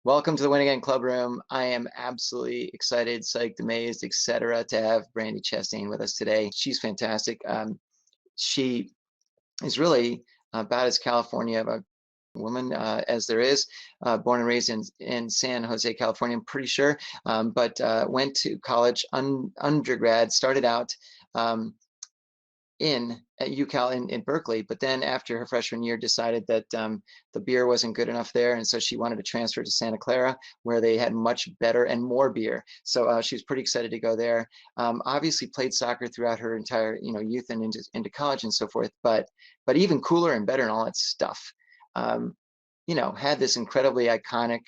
Welcome to the Win Again Clubroom. I am absolutely excited, psyched, amazed, etc. to have Brandi Chastain with us today. She's fantastic. She is really about as California of a woman as there is, born and raised in San Jose, California, I'm pretty sure, but went to college, undergrad, started out at UCal in Berkeley, but then after her freshman year decided that the beer wasn't good enough there, and so she wanted to transfer to Santa Clara, where they had much better and more beer. So she was pretty excited to go there. Obviously played soccer throughout her entire youth and into college and so forth, but even cooler and better and all that stuff. Had this incredibly iconic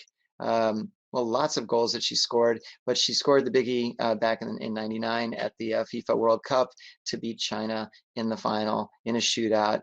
well, lots of goals that she scored, but she scored the biggie back in '99 at the FIFA World Cup to beat China in the final in a shootout.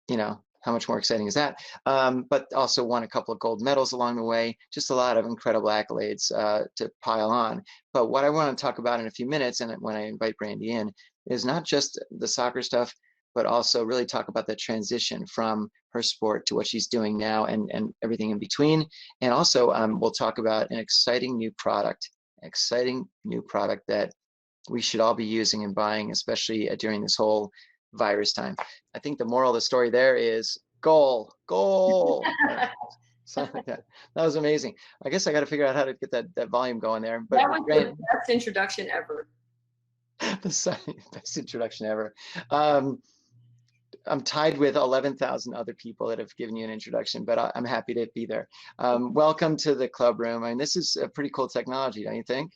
How much more exciting is that? But also won a couple of gold medals along the way. Just a lot of incredible accolades to pile on. But what I want to talk about in a few minutes, and when I invite Brandi in, is not just the soccer stuff, but also really talk about the transition from her sport to what she's doing now and everything in between. And also we'll talk about an exciting new product that we should all be using and buying, especially during this whole virus time. I think the moral of the story there is goal. Something like that. That was amazing. I guess I got to figure out how to get that volume going there. But that was the best introduction ever. The best introduction ever. I'm tied with 11,000 other people that have given you an introduction, but I'm happy to be there. Welcome to the club room. I mean, this is a pretty cool technology, don't you think?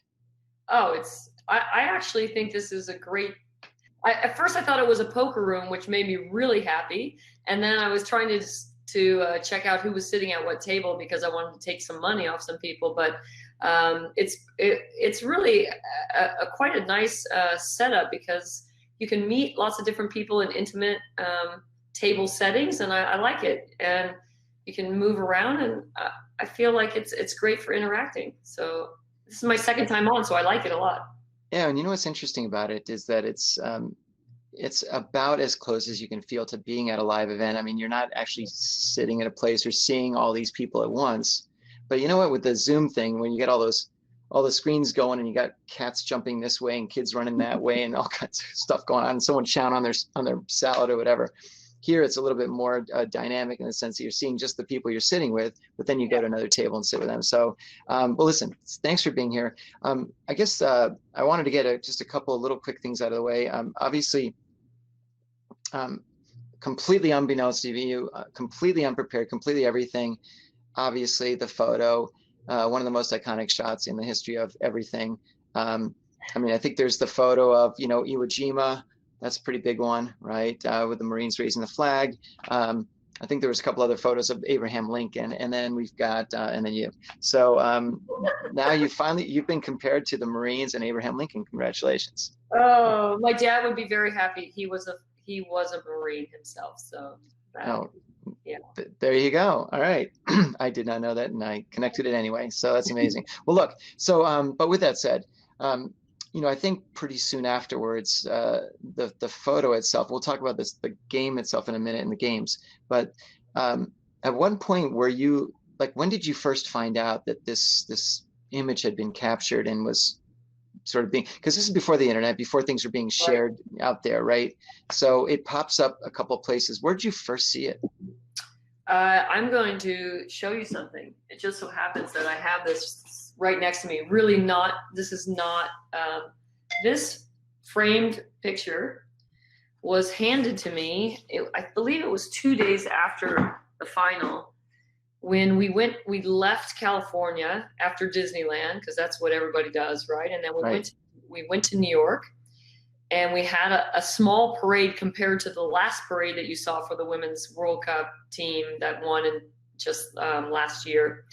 Oh, I actually think this is a great, at first I thought it was a poker room, which made me really happy. And then I was trying to check out who was sitting at what table because I wanted to take some money off some people. But it's really quite a nice setup because you can meet lots of different people in intimate table settings, and I like it. And you can move around, and I feel like it's great for interacting. So this is my second time on, so I like it a lot. Yeah, and you know what's interesting about it is that it's about as close as you can feel to being at a live event. I mean, you're not actually sitting at a place or seeing all these people at once. But you know what, with the Zoom thing, when you get all the screens going and you got cats jumping this way and kids running that way and all kinds of stuff going on, and someone chowing on their salad or whatever. Here it's a little bit more dynamic in the sense that you're seeing just the people you're sitting with, but then you go to another table and sit with them. So, well, listen, thanks for being here. I guess I wanted to get just a couple of little quick things out of the way. Obviously, completely unbeknownst to you, completely unprepared, completely everything. Obviously, the photo, one of the most iconic shots in the history of everything. I mean, I think there's the photo of, Iwo Jima. That's a pretty big one, right? With the Marines raising the flag. I think there was a couple other photos of Abraham Lincoln, and then we've got, and then you. So now you've been compared to the Marines and Abraham Lincoln. Congratulations. Oh, my dad would be very happy. He was a Marine himself, so yeah. There you go. All right. I did not know that, and I connected it anyway. So that's amazing. Well, look, so but with that said, I think pretty soon afterwards, the photo itself, we'll talk about the game itself in a minute in the games, but at one point when did you first find out that this image had been captured and was sort of because this is before the internet, before things were being shared out there, right? So it pops up a couple of places. Where did you first see it? I'm going to show you something. It just so happens that I have this right next to me. Really this is not, this framed picture was handed to me. I believe it was 2 days after the final when we left California after Disneyland, because that's what everybody does, right? And then we went to New York, and we had a small parade compared to the last parade that you saw for the Women's World Cup team that won in just last year.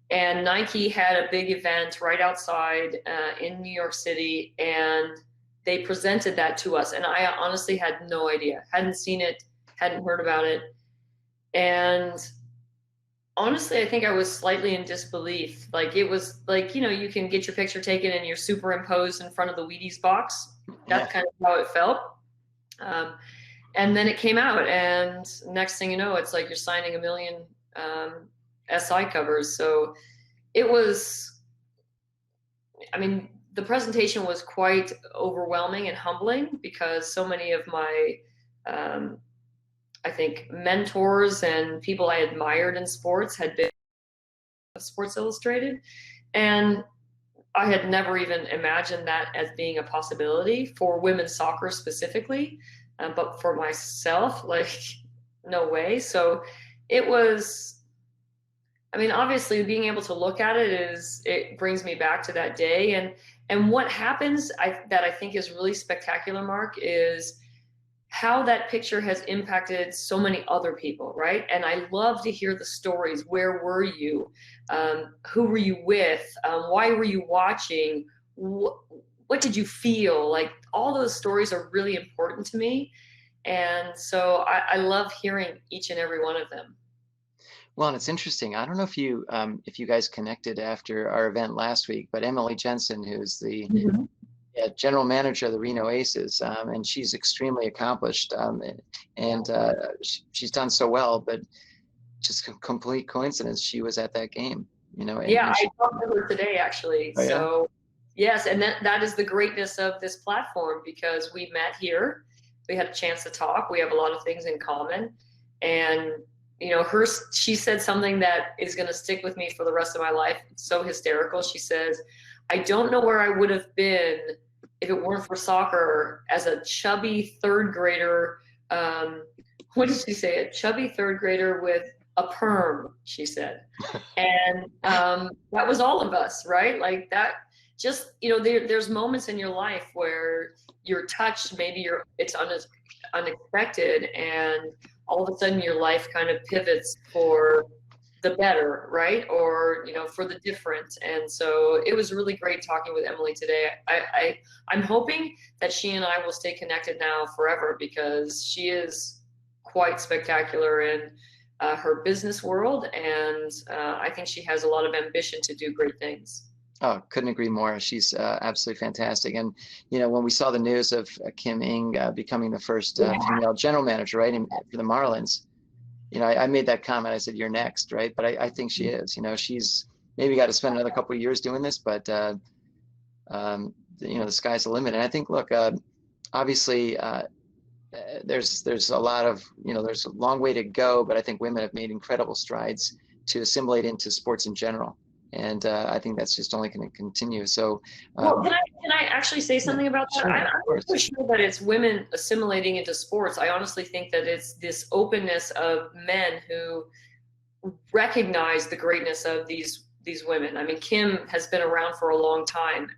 And Nike had a big event right outside in New York City, and they presented that to us. And I honestly had no idea, hadn't seen it, hadn't heard about it. And honestly, I think I was slightly in disbelief. Like, it was like, you can get your picture taken and you're superimposed in front of the Wheaties box. That's kind of how it felt. And then it came out, and next thing you know, it's like you're signing a million SI covers. So it was, I mean, the presentation was quite overwhelming and humbling because so many of my, I think, mentors and people I admired in sports had been Sports Illustrated. And I had never even imagined that as being a possibility for women's soccer specifically, but for myself, like, no way. So it was, I mean, obviously being able to look at it brings me back to that day. And what happens that I think is really spectacular, Mark, is how that picture has impacted so many other people, right? And I love to hear the stories. Where were you? Who were you with? Why were you watching? What did you feel? Like, all those stories are really important to me. And so I love hearing each and every one of them. Well, and it's interesting. I don't know if you guys connected after our event last week, but Emily Jensen, who's the Mhm. general manager of the Reno Aces, and she's extremely accomplished, and she's done so well. But just complete coincidence, she was at that game, you know, Yeah, and I she, talked to her today, actually. oh yeah, So, yes, and that is the greatness of this platform because we met here. We had a chance to talk. We have a lot of things in common. And, she said something that is going to stick with me for the rest of my life. It's so hysterical. She says, I don't know where I would have been if it weren't for soccer as a chubby third grader. What did she say? A chubby third grader with a perm, she said. And that was all of us, right? Like that, just, there's moments in your life where you're touched, maybe it's unexpected, and all of a sudden your life kind of pivots for the better, right? Or, for the different. And so it was really great talking with Emily today. I'm hoping that she and I will stay connected now forever because she is quite spectacular in her business world, and I think she has a lot of ambition to do great things. oh, couldn't agree more. She's absolutely fantastic. And when we saw the news of Kim Ng becoming the first female general manager, right, for the Marlins, I made that comment. I said, "You're next," right? But I think she is. She's maybe got to spend another couple of years doing this, but the sky's the limit. And I think, look, obviously, there's a lot of there's a long way to go, but I think women have made incredible strides to assimilate into sports in general, and I think that's just only going to continue. So, Well, can I actually say yeah, something about that? sure, I'm of not so course. sure that it's women assimilating into sports. I honestly think that it's this openness of men who recognize the greatness of these women. I mean, Kim has been around for a long time.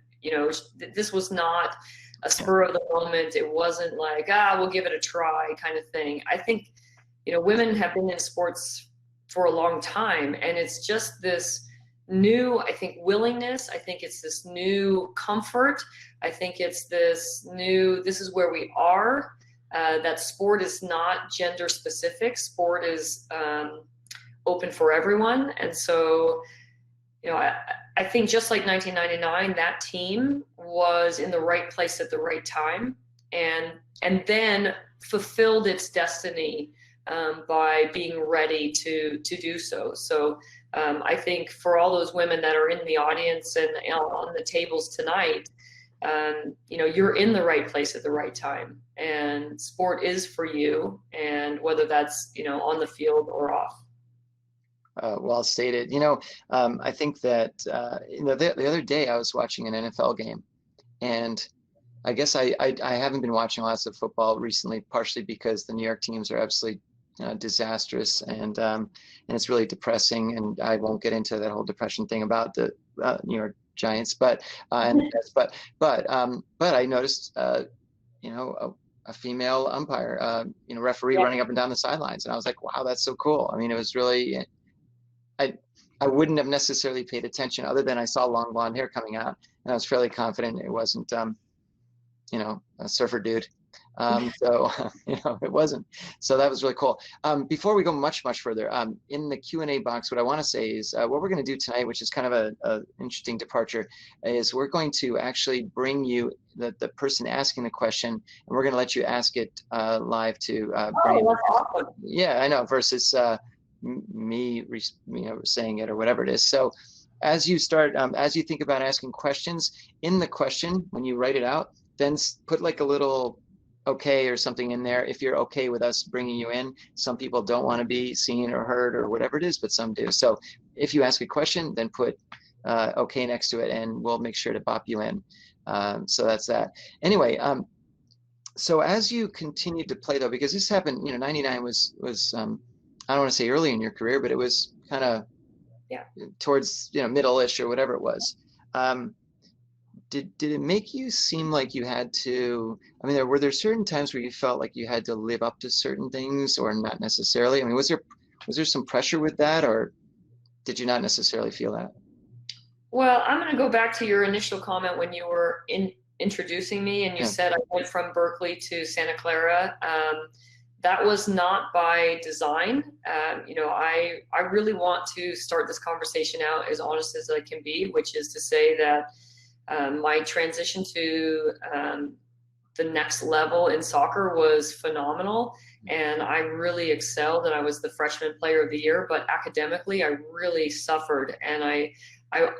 This was not a Yeah. spur of the moment. It wasn't like, we'll give it a try kind of thing. I think, women have been in sports for a long time, and it's just this new, I think, willingness. I think it's this new comfort. I think it's this new, this is where we are, that sport is not gender specific. Sport is open for everyone. And so, I think just like 1999, that team was in the right place at the right time, and then fulfilled its destiny by being ready to do so. So I think for all those women that are in the audience and on the tables tonight, you're in the right place at the right time, and sport is for you, and whether that's on the field or off. Well stated. I think that the other day I was watching an NFL game, and I guess I haven't been watching lots of football recently, partially because the New York teams are absolutely disastrous, and it's really depressing. And I won't get into that whole depression thing about the New York Giants, but I noticed a female umpire, referee Yeah. running up and down the sidelines, and I was like, wow, that's so cool. I mean, it was really I wouldn't have necessarily paid attention other than I saw long blonde hair coming out, and I was fairly confident it wasn't a surfer dude. So it wasn't. So that was really cool. Before we go much further, in the Q&A box, what I want to say is what we're going to do tonight, which is kind of a interesting departure, is we're going to actually bring you the person asking the question, and we're going to let you ask it live to Brandi. Oh, that's awesome. Yeah, I know. Versus me, saying it or whatever it is. So as you start, as you think about asking questions, in the question, when you write it out, then put like a little okay or something in there if you're okay with us bringing you in. Some people don't want to be seen or heard or whatever it is, but some do. So if you ask a question, then put okay next to it, and we'll make sure to bop you in. So that's that. Anyway, so as you continued to play though, because this happened, 99 was I don't want to say early in your career, but it was kind of towards middle-ish or whatever it was. Did it make you seem like you had to, I mean, were there certain times where you felt like you had to live up to certain things, or not necessarily? I mean, was there some pressure with that, or did you not necessarily feel that? Well, I'm going to go back to your initial comment when you were introducing me, and you said I went from Berkeley to Santa Clara. That was not by design. I really want to start this conversation out as honest as I can be, which is to say that my transition to the next level in soccer was phenomenal, and I really excelled, and I was the freshman player of the year. But academically, I really suffered, and I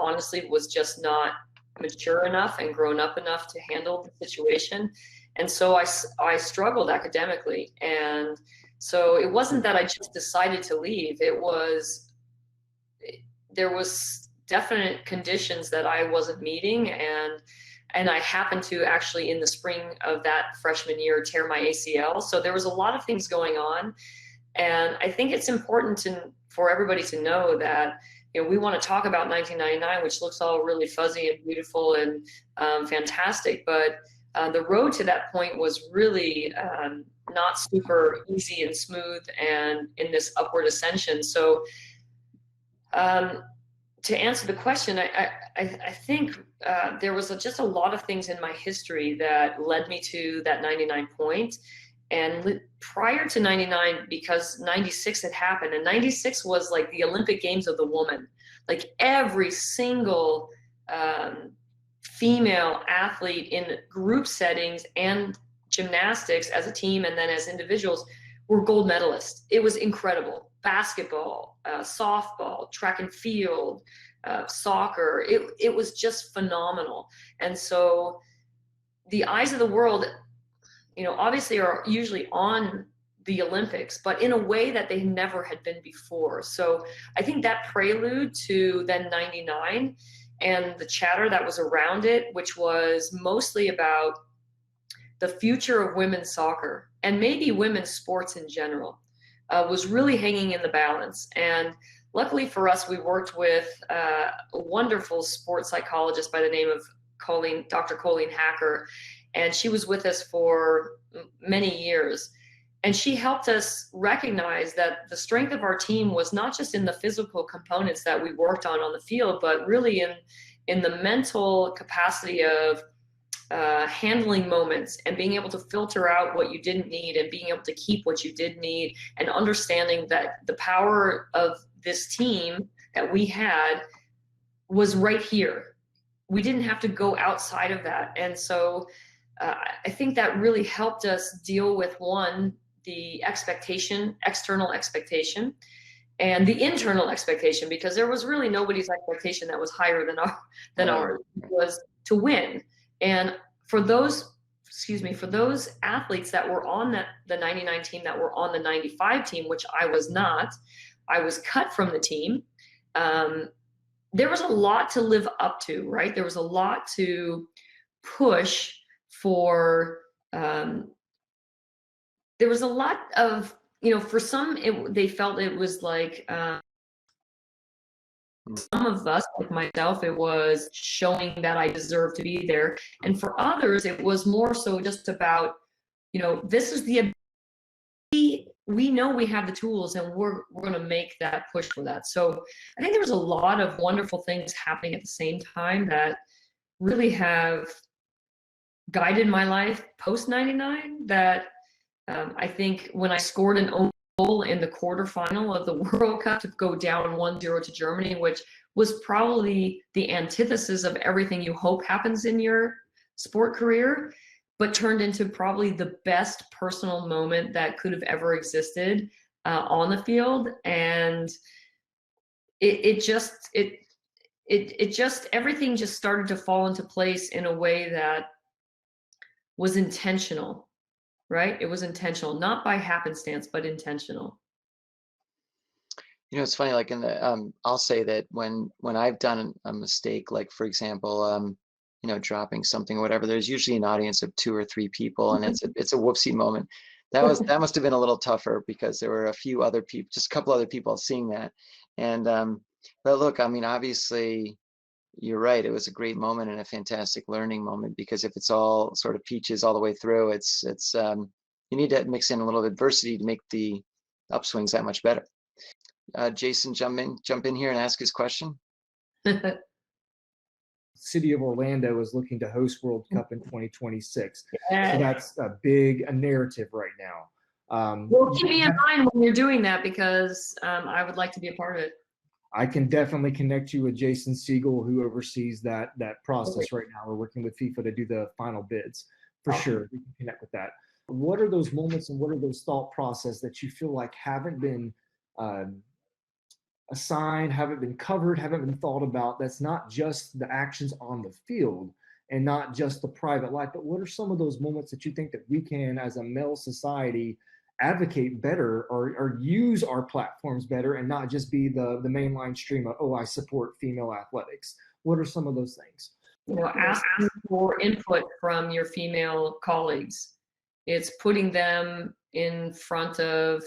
honestly was just not mature enough and grown up enough to handle the situation. And so I struggled academically. And so it wasn't that I just decided to leave. There was definite conditions that I wasn't meeting. And I happened to actually, in the spring of that freshman year, tear my ACL. So there was a lot of things going on. And I think it's important for everybody to know that, we want to talk about 1999, which looks all really fuzzy and beautiful and fantastic, but the road to that point was really not super easy and smooth and in this upward ascension. So to answer the question, I think there was just a lot of things in my history that led me to that 99 point. And prior to 99, because 96 had happened, and 96 was like the Olympic Games of the woman. Like every single female athlete in group settings and gymnastics as a team and then as individuals were gold medalists. It was incredible. Basketball, softball, track and field, soccer. It was just phenomenal. And so the eyes of the world, obviously are usually on the Olympics, but in a way that they never had been before. So I think that prelude to then 99 and the chatter that was around it, which was mostly about the future of women's soccer and maybe women's sports in general, was really hanging in the balance. And luckily for us, we worked with a wonderful sports psychologist by the name of Dr. Colleen Hacker, and she was with us for many years. And she helped us recognize that the strength of our team was not just in the physical components that we worked on the field, but really in the mental capacity of handling moments and being able to filter out what you didn't need and being able to keep what you did need, and understanding that the power of this team that we had was right here. We didn't have to go outside of that. And so I think that really helped us deal with, one, the expectation, external expectation, and the internal expectation, because there was really nobody's expectation that was higher than ours, was to win. And for those athletes that were on the 99 team, that were on the 95 team, which I was not, I was cut from the team. There was a lot to live up to, right? There was a lot to push for. There was a lot of, for some, they felt it was like, some of us, like myself, it was showing that I deserved to be there. And for others, it was more so just about, this is the ability. We know we have the tools, and we're going to make that push for that. So I think there was a lot of wonderful things happening at the same time that really have guided my life post 99, that I think when I scored an own goal in the quarterfinal of the World Cup to go down 1-0 to Germany, which was probably the antithesis of everything you hope happens in your sport career, but turned into probably the best personal moment that could have ever existed. on the field, and it just everything just started to fall into place in a way that was intentional, right? It was intentional, not by happenstance, but intentional. You know, it's funny, like in the I'll say that when I've done a mistake, like for example, you know, dropping something or whatever, there's usually an audience of 2 or 3 people, and it's a whoopsie moment. That must have been a little tougher because there were a few other people, just a couple other people seeing that. And but look, I mean, obviously you're right. It was a great moment and a fantastic learning moment, because if it's all sort of peaches all the way through, it's you need to mix in a little adversity to make the upswings that much better. Jason, jump in here and ask his question. City of Orlando is looking to host World Cup in 2026. So Yeah. that's a narrative right now. Well, keep me in mind when you're doing that, because I would like to be a part of it. I can definitely connect you with Jason Siegel, who oversees that process right now. We're working with FIFA to do the final bids for sure. We can connect with that. What are those moments and what are those thought process that you feel like haven't been assigned, haven't been covered, haven't been thought about? That's not just the actions on the field and not just the private life, but what are some of those moments that you think that we can, as a male society, advocate better or use our platforms better and not just be the mainline stream of, oh, I support female athletics? What are some of those things? You know, asking for input from your female colleagues. It's putting them in front of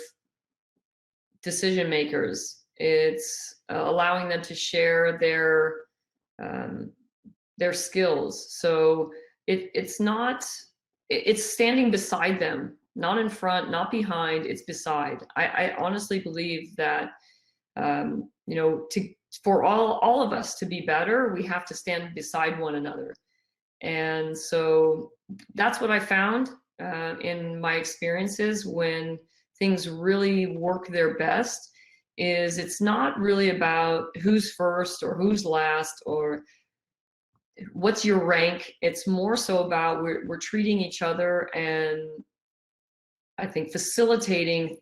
decision makers. It's allowing them to share their skills. So it's standing beside them, not in front, not behind, it's beside. I honestly believe that, you know, for all of us to be better, we have to stand beside one another. And so that's what I found in my experiences when things really work their best, is it's not really about who's first or who's last or what's your rank. It's more so about we're treating each other, and I think facilitating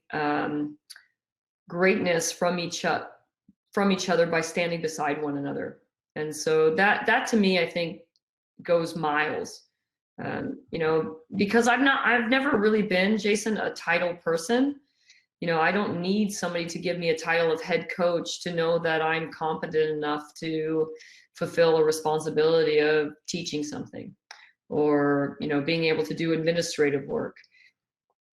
greatness from each other by standing beside one another. And so that to me, I think, goes miles. You know, because I've never really been, Jason, a title person. You know, I don't need somebody to give me a title of head coach to know that I'm competent enough to fulfill a responsibility of teaching something, or, you know, being able to do administrative work.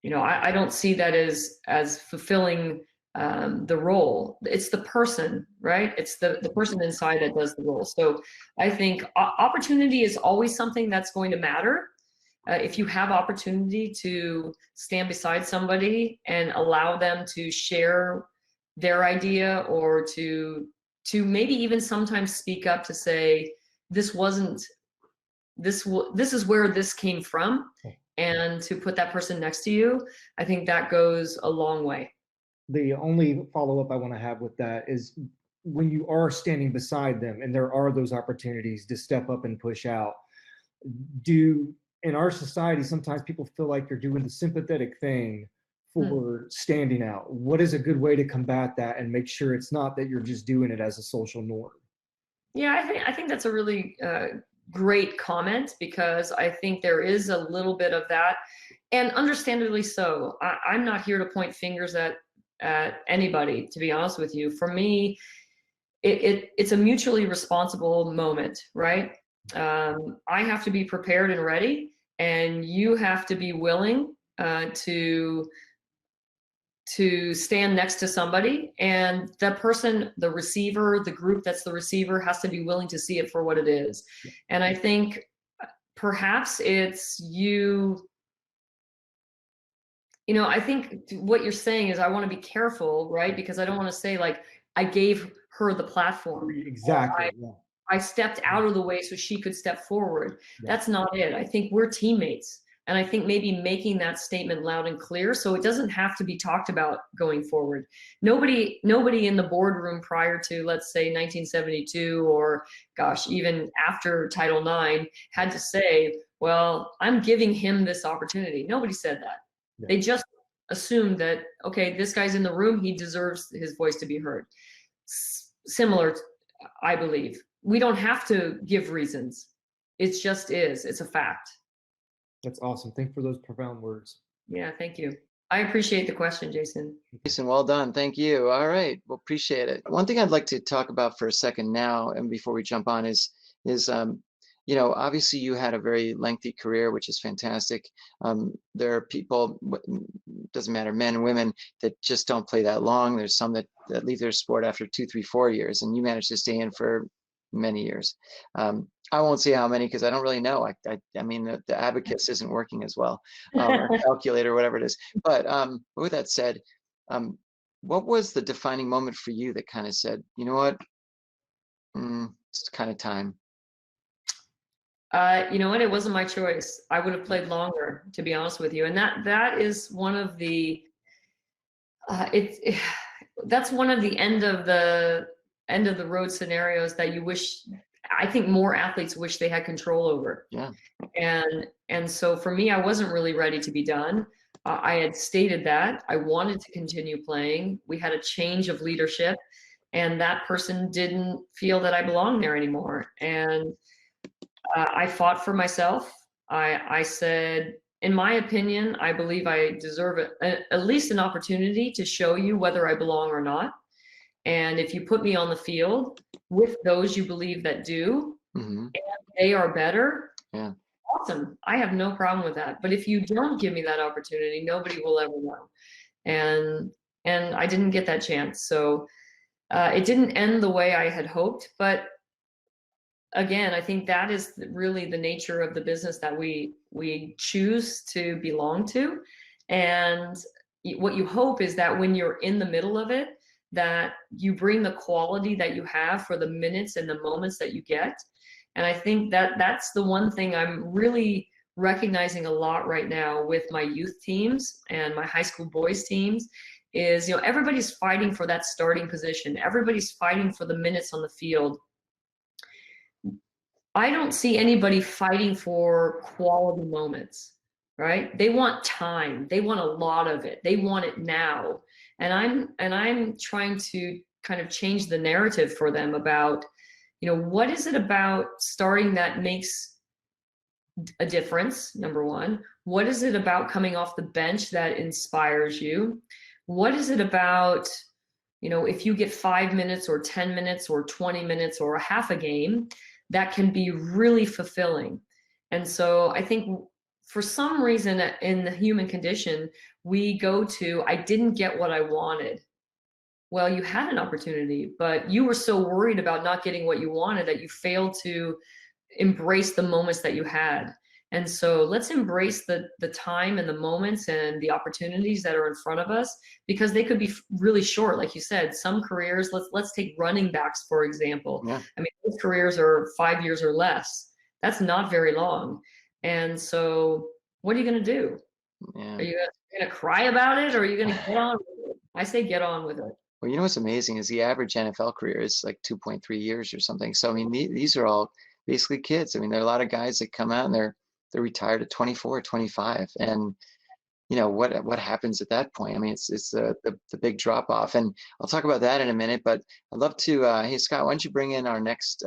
You know, I don't see that as fulfilling the role. It's the person, right? It's the person inside that does the role. So I think opportunity is always something that's going to matter. If you have opportunity to stand beside somebody and allow them to share their idea, or to maybe even sometimes speak up to say, this is where this came from, and to put that person next to you, I think that goes a long way. The only follow-up I want to have with that is, when you are standing beside them and there are those opportunities to step up and push out, in our society, sometimes people feel like you're doing the sympathetic thing for standing out. What is a good way to combat that and make sure it's not that you're just doing it as a social norm? Yeah, I think that's a really great comment, because I think there is a little bit of that, and understandably so. I'm not here to point fingers at anybody, to be honest with you. For me, it's a mutually responsible moment, right? I have to be prepared and ready, and you have to be willing to stand next to somebody, and that person, the receiver, the group that's the receiver, has to be willing to see it for what it is. And I think perhaps it's you know, I think what you're saying is, I want to be careful, right? Because I don't want to say, like, I gave her the platform. Exactly. I stepped out of the way so she could step forward. That's not it. I think we're teammates. And I think maybe making that statement loud and clear, so it doesn't have to be talked about going forward. Nobody in the boardroom prior to, let's say, 1972, or gosh, even after Title IX, had to say, well, I'm giving him this opportunity. Nobody said that. They just assumed that, okay, this guy's in the room, he deserves his voice to be heard. Similar, I believe. We don't have to give reasons. It just is. It's a fact. That's awesome. Thank you for those profound words. Yeah, thank you. I appreciate the question, Jason. Jason, well done. Thank you. All right. Well, appreciate it. One thing I'd like to talk about for a second now, and before we jump on, is you know, obviously you had a very lengthy career, which is fantastic. There are people, doesn't matter, men and women, that just don't play that long. There's some that leave their sport after 2, 3, 4 years, and you managed to stay in for many years. I won't say how many because I don't really know. I mean, the abacus isn't working as well, or calculator, whatever it is. But with that said, what was the defining moment for you that kind of said, you know what, it's kind of time? You know what? It wasn't my choice. I would have played longer, to be honest with you. And that is one of the that's one of the end of the road scenarios that you wish. I think more athletes wish they had control over. Yeah. And so for me, I wasn't really ready to be done. I had stated that I wanted to continue playing. We had a change of leadership, and that person didn't feel that I belonged there anymore. And I fought for myself. I said, in my opinion, I believe I deserve at least an opportunity to show you whether I belong or not. And if you put me on the field with those you believe that do, and they are better, yeah, awesome. I have no problem with that. But if you don't give me that opportunity, nobody will ever know. And I didn't get that chance. So it didn't end the way I had hoped. But again, I think that is really the nature of the business that we choose to belong to. And what you hope is that when you're in the middle of it, that you bring the quality that you have for the minutes and the moments that you get. And I think that that's the one thing I'm really recognizing a lot right now with my youth teams and my high school boys teams is, you know, everybody's fighting for that starting position. Everybody's fighting for the minutes on the field. I don't see anybody fighting for quality moments, right? They want time. They want a lot of it. They want it now. And I'm trying to kind of change the narrative for them about, you know, what is it about starting that makes a difference, number one? What is it about coming off the bench that inspires you? What is it about, you know, if you get 5 minutes or 10 minutes or 20 minutes or a half a game, that can be really fulfilling. And so I think for some reason in the human condition, we go to, I didn't get what I wanted. Well, you had an opportunity, but you were so worried about not getting what you wanted that you failed to embrace the moments that you had. And so let's embrace the time and the moments and the opportunities that are in front of us, because they could be really short. Like you said, some careers, let's take running backs, for example. Yeah. I mean, those careers are 5 years or less. That's not very long. And so what are you going to do? Yeah. Are you going to cry about it, or are you going to get on with it? I say get on with it. Well, you know what's amazing is the average NFL career is like 2.3 years or something. So I mean, these are all basically kids. I mean, there are a lot of guys that come out and they're retired at 24, 25, and you know what happens at that point? I mean, it's the big drop off, and I'll talk about that in a minute. But I'd love to. Hey, Scott, why don't you bring in our next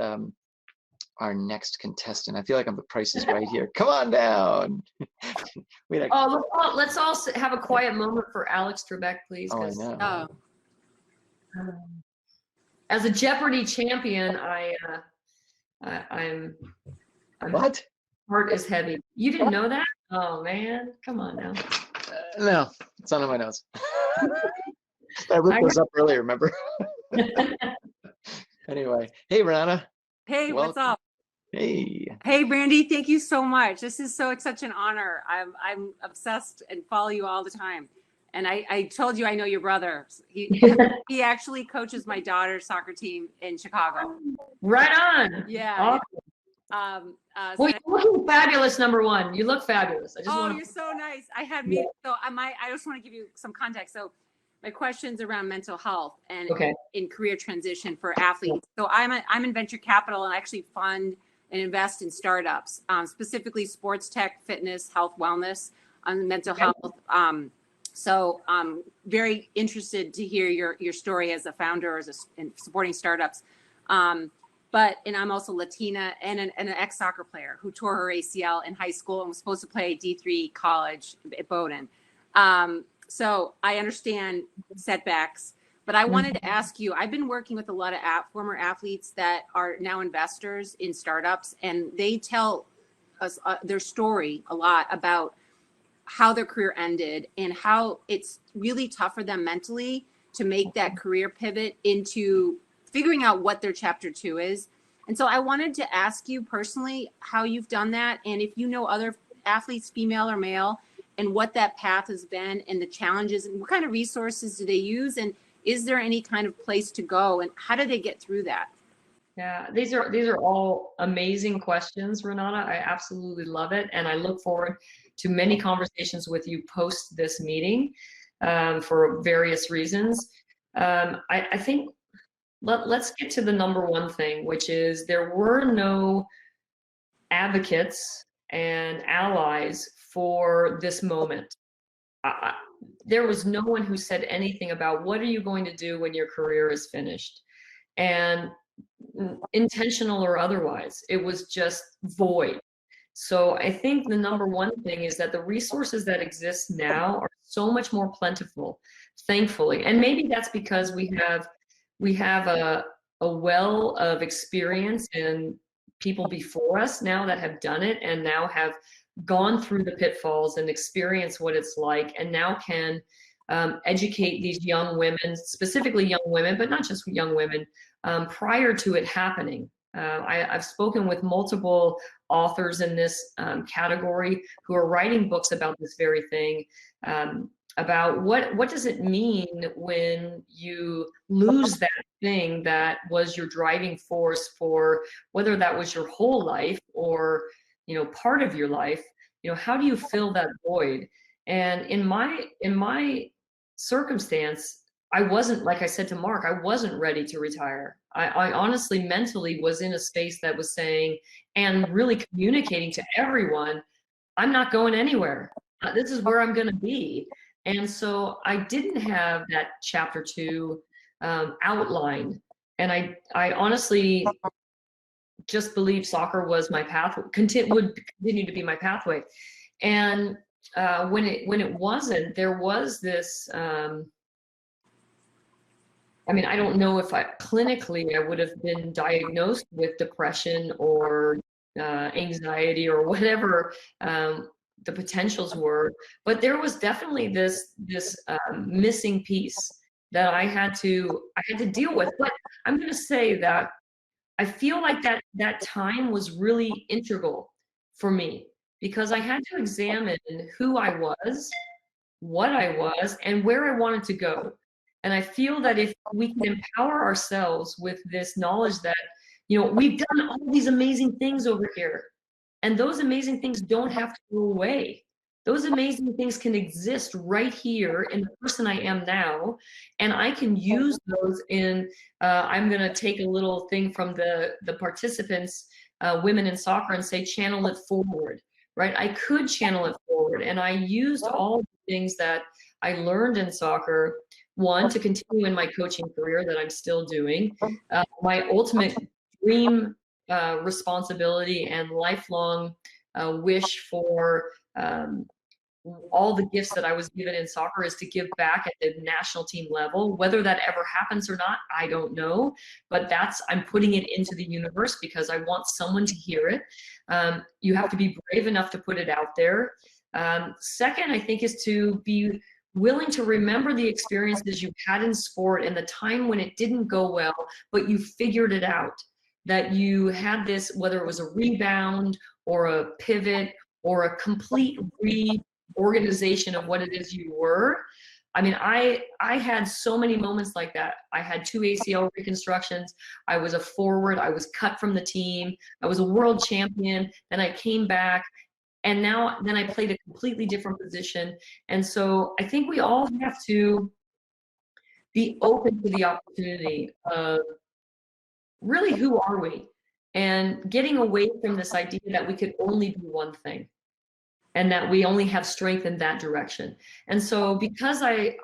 contestant? I feel like I'm the Price is Right here. Come on down. Let's all have a quiet moment for Alex Trebek, please. Oh, I know. As a Jeopardy champion, I'm What? heart is heavy. You didn't know that? Oh man, come on now. No, it's not on my notes. I looked those up earlier, remember? Anyway, hey, Rana. Hey, what's up? Hey. Hey, Brandi, thank you so much. This is such an honor. I'm obsessed and follow you all the time. And I told you I know your brother. He actually coaches my daughter's soccer team in Chicago. Right on. Yeah. Awesome. Well, you're looking fabulous, number one. You look fabulous. You're so nice. I just want to give you some context. So my question's around mental health and in career transition for athletes. So I'm in venture capital, and I actually fund and invest in startups, specifically sports tech, fitness, health, wellness, mental health. So I'm very interested to hear your story as a founder, in supporting startups. And I'm also Latina and an ex-soccer player who tore her ACL in high school and was supposed to play D3 college at Bowdoin. So I understand setbacks, but I wanted to ask you, I've been working with a lot of former athletes that are now investors in startups, and they tell us their story a lot about how their career ended and how it's really tough for them mentally to make that career pivot into figuring out what their chapter 2 is. And so I wanted to ask you personally how you've done that, and if you know other athletes, female or male, and what that path has been and the challenges and what kind of resources do they use, and is there any kind of place to go, and how do they get through that? Yeah, these are all amazing questions, Renata. I absolutely love it, and I look forward to many conversations with you post this meeting for various reasons. I think let's get to the number one thing, which is there were no advocates and allies for this moment. There was no one who said anything about what are you going to do when your career is finished, and intentional or otherwise, it was just void. So I think the number one thing is that the resources that exist now are so much more plentiful, thankfully. And maybe that's because we have a well of experience and people before us now that have done it and now have gone through the pitfalls and experienced what it's like, and now can educate these young women, specifically young women, but not just young women, prior to it happening. I've spoken with multiple authors in this category who are writing books about this very thing, about what does it mean when you lose that thing that was your driving force for whether that was your whole life or part of your life. How do you fill that void? And in my circumstance, I wasn't, like I said to Mark, I wasn't ready to retire. I honestly mentally was in a space that was saying and really communicating to everyone, I'm not going anywhere. This is where I'm going to be. And so I didn't have that chapter 2 outlined. And I honestly just believed soccer was my path, would continue to be my pathway. And when it wasn't, there was this, I don't know if clinically I would have been diagnosed with depression or anxiety or whatever the potentials were, but there was definitely this missing piece that I had to deal with. But I'm going to say that I feel like that time was really integral for me, because I had to examine who I was, what I was, and where I wanted to go. And I feel that if we can empower ourselves with this knowledge that, we've done all these amazing things over here, and those amazing things don't have to go away. Those amazing things can exist right here in the person I am now, and I can use those in, I'm gonna take a little thing from the participants, women in soccer, and say, channel it forward, right? I could channel it forward, and I used all the things that I learned in soccer, one, to continue in my coaching career that I'm still doing, my ultimate dream, responsibility and lifelong wish for all the gifts that I was given in soccer is to give back at the national team level. Whether that ever happens or not, I don't know, but I'm putting it into the universe because I want someone to hear it. You have to be brave enough to put it out there. Second, I think, is to be willing to remember the experiences you've had in sport and the time when it didn't go well, but you figured it out, that you had this, whether it was a rebound or a pivot or a complete reorganization of what it is you were. I had so many moments like that. I had 2 ACL reconstructions. I was a forward. I was cut from the team. I was a world champion. Then I came back. And then I played a completely different position. And so I think we all have to be open to the opportunity of really, who are we? And getting away from this idea that we could only do one thing. and that we only have strength in that direction. And so because I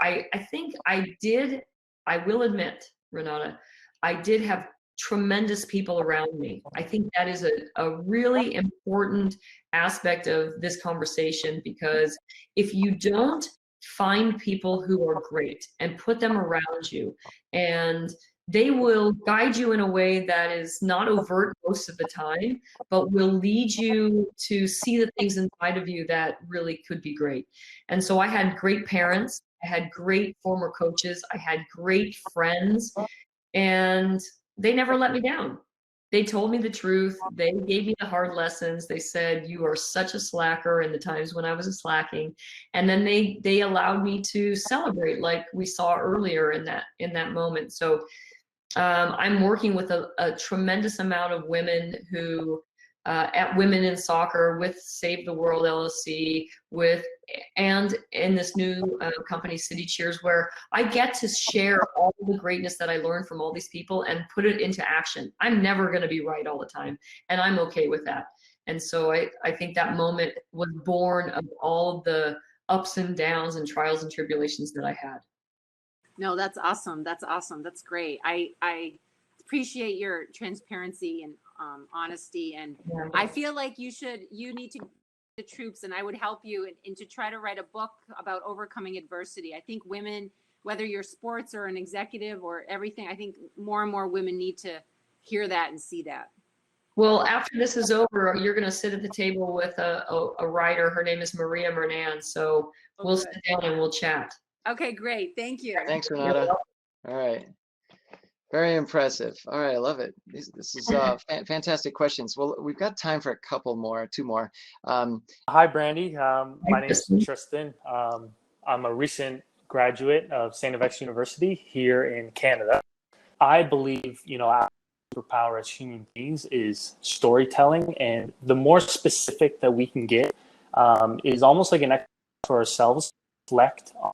think I will admit, Renata, I did have tremendous people around me. I think that is a really important aspect of this conversation, because if you don't find people who are great and put them around you, and they will guide you in a way that is not overt most of the time, but will lead you to see the things inside of you that really could be great. And so I had great parents, I had great former coaches, I had great friends, and they never let me down. They told me the truth. They gave me the hard lessons. They said, you are such a slacker, in the times when I was slacking. And then they allowed me to celebrate, like we saw earlier in that moment. So I'm working with a tremendous amount of women who, at Women in Soccer, with Save the World LLC, and in this new company, CityCheers, where I get to share all the greatness that I learned from all these people and put it into action. I'm never going to be right all the time, and I'm okay with that. And so I think that moment was born of all of the ups and downs and trials and tribulations that I had. No, that's awesome. That's awesome. That's great. I appreciate your transparency and honesty. And I feel like you need to the troops, and I would help you and to try to write a book about overcoming adversity. I think women, whether you're sports or an executive or everything, I think more and more women need to hear that and see that. Well, after this is over, you're going to sit at the table with a writer. Her name is Maria Mernan. So we'll sit down and we'll chat. Okay, great. Thank you. Thanks, Renata. All right. Very impressive. All right, I love it. This is fantastic questions. Well, we've got time for two more. Hi, Brandi. My name is Tristan. I'm a recent graduate of St. FX University here in Canada. I believe, our superpower as human beings is storytelling, and the more specific that we can get is almost like an exercise for ourselves to reflect on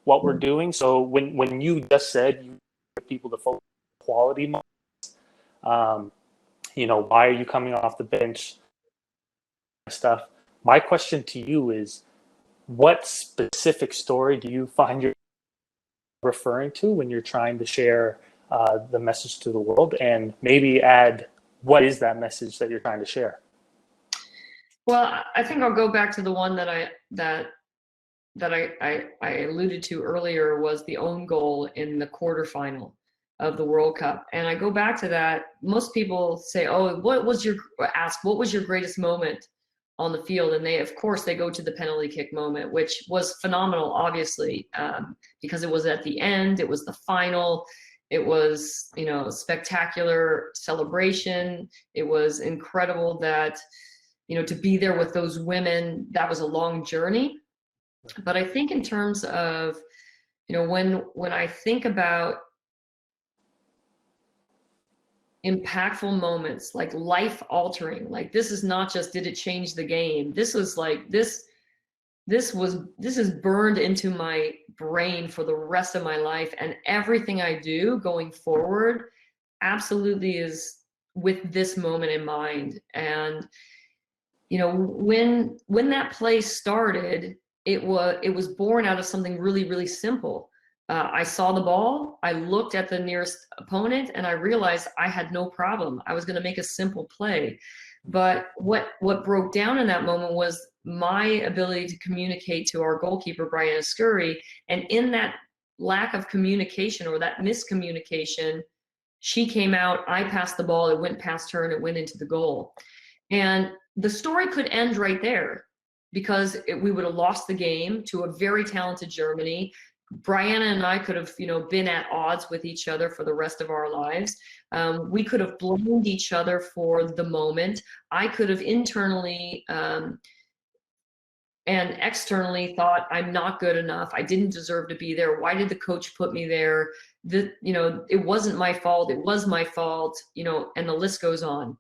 what we're doing. So when you just said you want people to focus on quality moments, why are you coming off the bench? Stuff. My question to you is, what specific story do you find you're referring to when you're trying to share the message to the world, and maybe add what is that message that you're trying to share? Well, I think I'll go back to the one that I alluded to earlier, was the own goal in the quarterfinal of the World Cup. And I go back to that. Most people say, oh, what was your greatest moment on the field? And they go to the penalty kick moment, which was phenomenal, obviously, because it was at the end, it was the final, it was, spectacular celebration. It was incredible that, to be there with those women. That was a long journey. But I think in terms of, when I think about impactful moments, like life altering, like this is not just, did it change the game? This was like, this is burned into my brain for the rest of my life. And everything I do going forward absolutely is with this moment in mind. And, when that play started, it was born out of something really, really simple. I saw the ball, I looked at the nearest opponent, and I realized I had no problem. I was going to make a simple play. But what broke down in that moment was my ability to communicate to our goalkeeper, Brianna Scurry. And in that lack of communication, or that miscommunication, she came out, I passed the ball, it went past her, and it went into the goal. And the story could end right there, because we would have lost the game to a very talented Germany. Brianna and I could have, been at odds with each other for the rest of our lives. We could have blamed each other for the moment. I could have internally and externally thought, I'm not good enough. I didn't deserve to be there. Why did the coach put me there? It wasn't my fault. It was my fault, and the list goes on.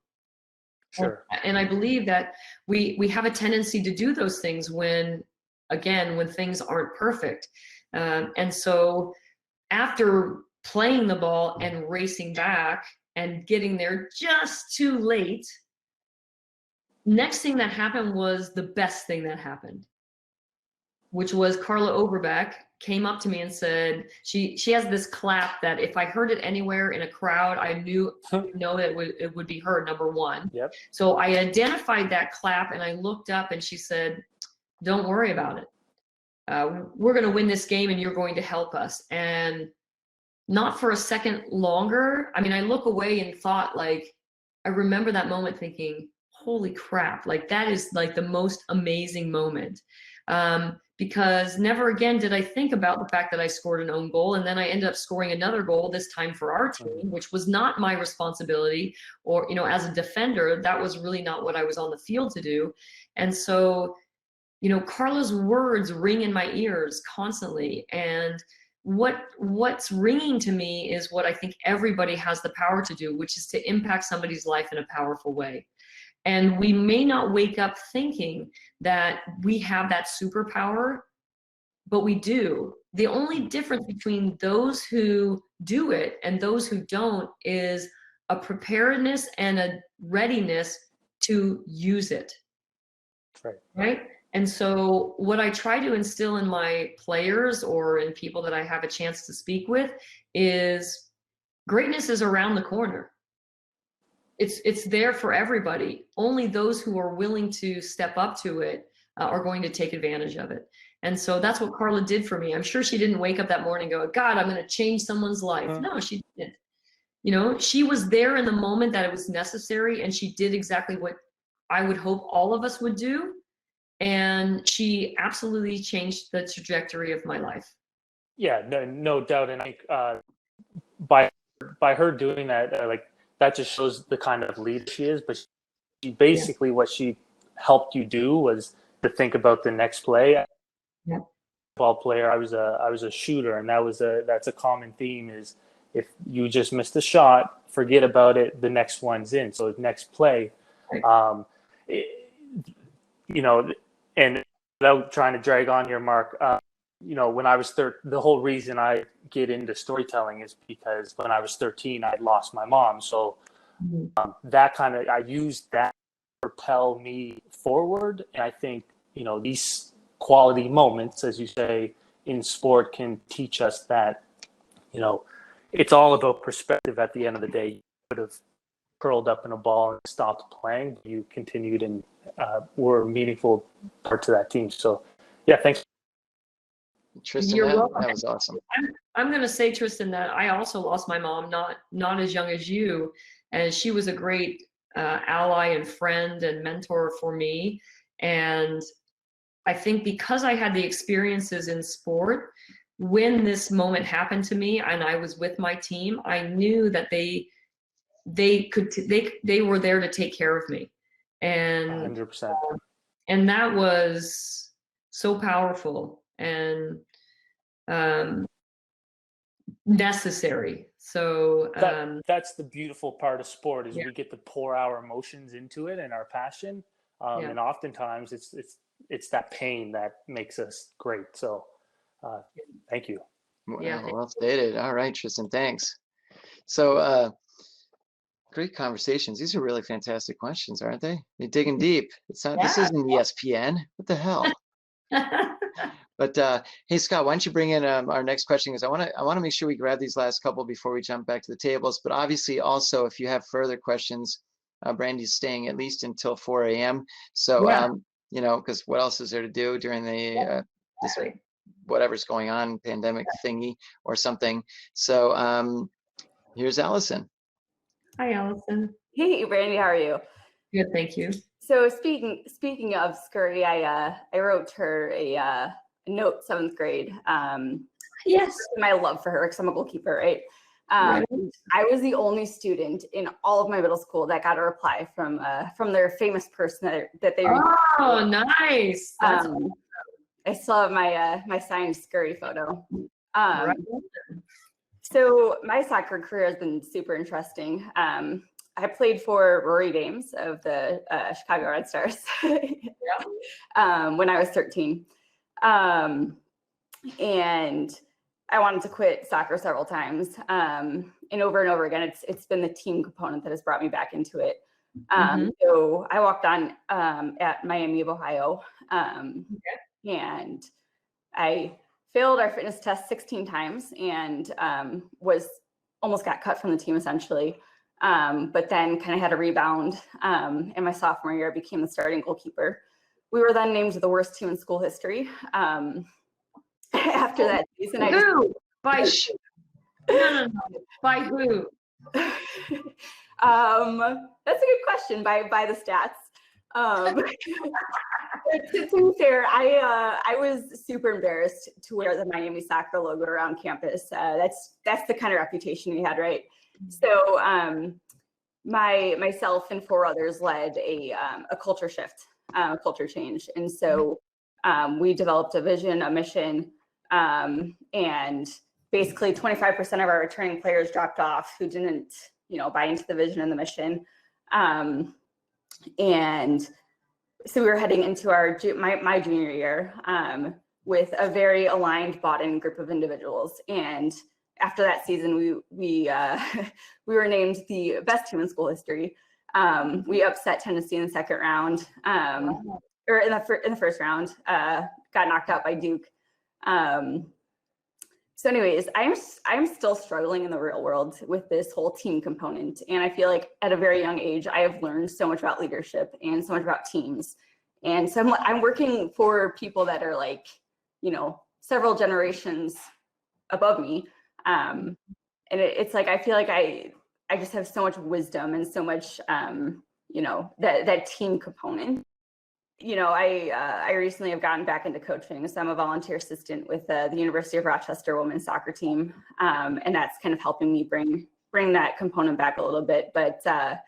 Sure. And I believe that we have a tendency to do those things when things aren't perfect. And so after playing the ball and racing back and getting there just too late, next thing that happened was the best thing that happened, which was Carla Oberbeck came up to me and said, she has this clap that if I heard it anywhere in a crowd, I know that it would be her, number one. Yep. So I identified that clap and I looked up and she said, don't worry about it. We're going to win this game and you're going to help us. And not for a second longer. I mean, I look away and thought, like, I remember that moment thinking, holy crap, like that is like the most amazing moment. Because never again did I think about the fact that I scored an own goal, and then I ended up scoring another goal, this time for our team, which was not my responsibility, or, you know, as a defender, that was really not what I was on the field to do. And so, you know, Carla's words ring in my ears constantly. And what's ringing to me is what I think everybody has the power to do, which is to impact somebody's life in a powerful way. And we may not wake up thinking that we have that superpower, but we do. The only difference between those who do it and those who don't is a preparedness and a readiness to use it. Right? And so what I try to instill in my players or in people that I have a chance to speak with is greatness is around the corner. It's there for everybody. Only those who are willing to step up to it are going to take advantage of it. And so that's what Carla did for me. I'm sure she didn't wake up that morning and go, God, I'm going to change someone's life. No, she didn't. You know, she was there in the moment that it was necessary, and she did exactly what I would hope all of us would do. And she absolutely changed the trajectory of my life. Yeah, no doubt. And I think by her doing that, like, that just shows the kind of leader she is. But she basically, what she helped you do was to think about the next play. Yeah. Ball player, I was a shooter, and that's a common theme is if you just missed a shot, forget about it, the next one's in. So next play, Right. you know, and without trying to drag on your Mark, you know, when I was the whole reason I get into storytelling is because when I was 13, I'd lost my mom. So that kind of, I used that to propel me forward. And I think, you know, these quality moments, as you say, in sport can teach us that, you know, it's all about perspective at the end of the day. You could have curled up in a ball and stopped playing. You continued and were a meaningful part to that team. So, yeah, thanks. Tristan, You're that welcome. was awesome. I'm going to say, Tristan, that I also lost my mom, not as young as you, and she was a great ally and friend and mentor for me. And I think because I had the experiences in sport, when this moment happened to me and I was with my team, I knew that they were there to take care of me. And 100%. And that was so powerful and necessary. So that's the beautiful part of sport is we get to pour our emotions into it and our passion. And oftentimes it's that pain that makes us great. So thank you. Well stated. All right, Tristan, thanks. So great conversations. These are really fantastic questions, aren't they? They're digging deep. It's not, this isn't ESPN. What the hell? But hey, Scott, why don't you bring in our next question? Because I want to make sure we grab these last couple before we jump back to the tables. But obviously, also, if you have further questions, Brandi's staying at least until 4 a.m. So you know, because what else is there to do during the this whatever's going on pandemic thingy or something? So here's Allison. Hi, Allison. Hey, Brandi, how are you? Good, thank you. So speaking of scurry, I wrote her a note 7th grade. Yes, my love for her because I'm a goalkeeper, right? I was the only student in all of my middle school that got a reply from their famous person that they. Oh, nice! I still have my signed scurry photo. So my soccer career has been super interesting. I played for Rory Dames of the Chicago Red Stars when I was 13. And I wanted to quit soccer several times. And over again, it's been the team component that has brought me back into it. So I walked on at Miami of Ohio, and I failed our fitness test 16 times and was almost got cut from the team essentially. But then kind of had a rebound. In my sophomore year, I became the starting goalkeeper. We were then named the worst team in school history. After that season, Who? No. By who? That's a good question. By the stats. To be fair, I was super embarrassed to wear the Miami soccer logo around campus. That's the kind of reputation we had, right? So myself and 4 others led a culture shift, culture change, and so we developed a vision, a mission, and basically 25% of our returning players dropped off who didn't, buy into the vision and the mission, and so we were heading into my junior year with a very aligned, bought-in group of individuals. And after that season, we were named the best team in school history. We upset Tennessee in the second round, or in the first round. Got knocked out by Duke. So anyways, I'm still struggling in the real world with this whole team component. And I feel like at a very young age, I have learned so much about leadership and so much about teams. And so I'm working for people that are like, several generations above me. And it's like, I feel like I just have so much wisdom and so much, that team component. I recently have gotten back into coaching, so I'm a volunteer assistant with the University of Rochester women's soccer team, and that's kind of helping me bring that component back a little bit. But I